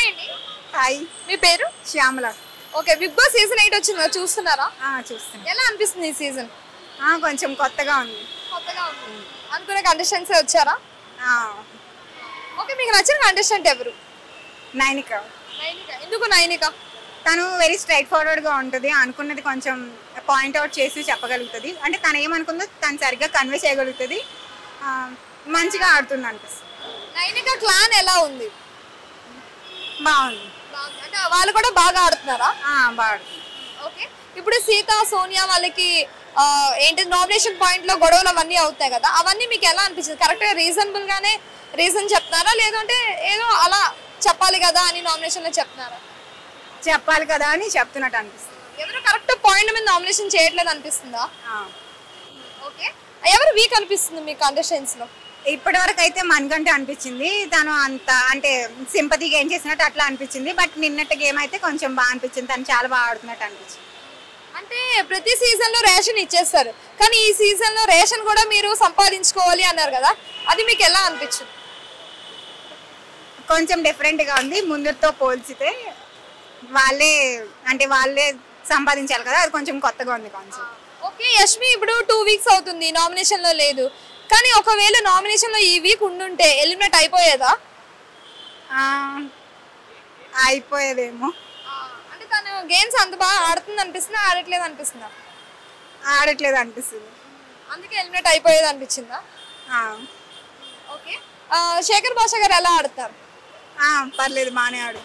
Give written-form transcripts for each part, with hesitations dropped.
Hi అండి. Hi, మీ పేరు? Shyamala. Okay, Bigg Boss season 8 వచ్చింది కదా, చూస్తున్నారా? చూస్తాను. ఎలా అనిపిస్తుంది ఈ సీజన్? కొంచెం కొత్తగా ఉంది. కొత్తగా ఉంది. అనుకునే కంటెస్టెంట్స్ వచ్చారా? ఓకే, మీకు నచ్చిన కంటెస్టెంట్ ఎవరు? నైనిక. నైనిక. ఎందుకు నైనిక? తను వెరీ స్ట్రైట్ ఫార్వర్డ్ గా ఉంటుంది. అనుకున్నది కొంచెం పాయింట్అవుట్ చేసి చెప్పగలుగుతుంది. అంటే తను ఏమనుకుందో తను సరిగ్గా కన్వే చేయగలుగుతుంది. మంచిగా ఆడుతుంది అనిపిస్తుంది. నైనిక క్లాన్ ఎలా ఉంది? బాగుంది. అంటే వాళ్ళు కూడా బాగా ఆడుతున్నారా? బాగుంది. ఓకే, ఇప్పుడు సీత సోనియా వాళ్ళకి ఏంటి నామినేషన్ పాయింట్ లో గొడవలు అవన్నీ అవుతాయి కదా, అవన్నీ మీకు ఎలా అనిపించింది? కరెక్ట్ గా రీజనబుల్ గానే రీజన్ చెప్తున్నారా, లేదంటే ఏదో అలా చెప్పాలి కదా అని నామినేషన్ లో చెప్తున్నారా? చెప్పాలి కదా అని చెప్తున్నట్టు అనిపిస్తుంది. ఎవరు కరెక్ట్ పాయింట్ మీద నామినేషన్ చేయట్లేదు అనిపిస్తుందా? ఓకే, ఎవరు వీక్ అనిపిస్తుంది మీకు కంటెస్టెంట్స్ లో? ఇప్పటి వరకు అయితే మనకంటే అనిపించింది. తను అంత అంటే సింపతి గెయిన్ చేసినట్టు అట్లా అనిపించింది. బట్ నిన్నటి గేమ్ అయితే కొంచెం బాగా అనిపించింది. తను చాలా బాగా ఆడుతున్నట్టు అనిపించింది. అంటే ప్రతి సీజన్ లో రేషన్ ఇచ్చేస్తారు, కానీ ఈ సీజన్ లో రేషన్ కూడా మీరు సంపాదించుకోవాలి అన్నారు కదా, అది మీకు ఎలా అనిపించింది? కొంచెం డిఫరెంట్ గా ఉంది. ముందుతో పోల్చితే వాళ్ళే సంపాదించాలి కదా, అది కొంచెం కొత్తగా ఉంది కొంచెం. ఓకే, యష్మి ఇప్పుడు 2 వీక్స్ అవుతుంది నామినేషన్ లో లేదు, కానీ ఒకవేళ నామినేషన్ లో ఈ వీక్ ఉండుంటే ఎలిమినేట్ అయిపోయేదా? అయిపోయేదేమో. అంటే తను గేమ్స్ అంత బాగా ఆడుతుంది అనిపిస్తుందా, ఆడట్లేదు అనిపిస్తుందా? ఆడట్లేదు అనిపిస్తుంది. అందుకే ఎలిమినేట్ అయిపోయేది అనిపించిందా? ఓకే, శేఖర్ భాష గారు ఎలా ఆడతారు? పర్లేదు, బాగానే ఆడు.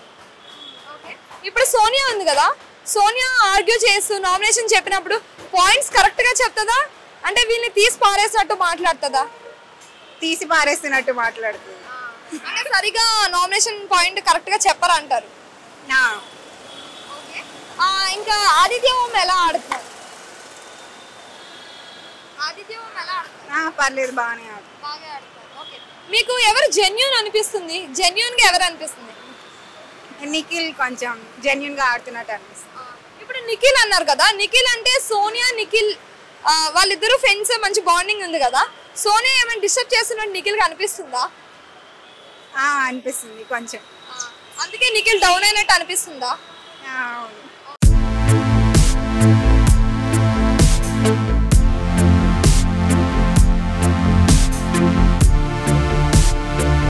ఓకే, ఇప్పుడు సోనియా ఉంది కదా, సోనియా ఆర్గ్యూ చేస్తూ నామినేషన్ చెప్పినప్పుడు పాయింట్స్ కరెక్ట్ గా చెప్తుందా, అంటే వీళ్ళని తీసి పారేసినట్టు మాట్లాడుతుందా? తీసి పారేస్తున్నట్టు మాట్లాడుతుంది. అంటే సరిగా నామినేషన్ పాయింట్ కరెక్ట్ గా చెప్పరు అంటారు. ఇంకా ఆదిత్య ఓం ఎలా ఆడుతున్నారు? ఆదిత్య ఓం ఎలా ఆడుతున్నారు? పర్లేదు, బాగానే ఆడు. బాగా ఆడుతున్నారు. ఓకే, మీకు ఎవరు జెన్యూన్ అనిపిస్తుంది? జెన్యూన్ గా ఎవరు అనిపిస్తుంది? నిఖిల్ కొంచెం జెన్యూన్ గా ఆడుతున్నట్టు అనిపిస్తుంది. ఇప్పుడు నిఖిల్ అన్నారు కదా, నిఖిల్ అంటే సోనియా నిఖిల్ వాళ్ళిద్దరు ఫ్రెండ్స్, మంచి బాండింగ్ ఉంది కదా, సోనియా ఏమైనా డిస్టర్బ్ చేస్తున్నట్టు నిఖిల్ అనిపిస్తుందా? అనిపిస్తుంది కొంచెం. అందుకే నిఖిల్ డౌన్ అయినట్టు అనిపిస్తుందా?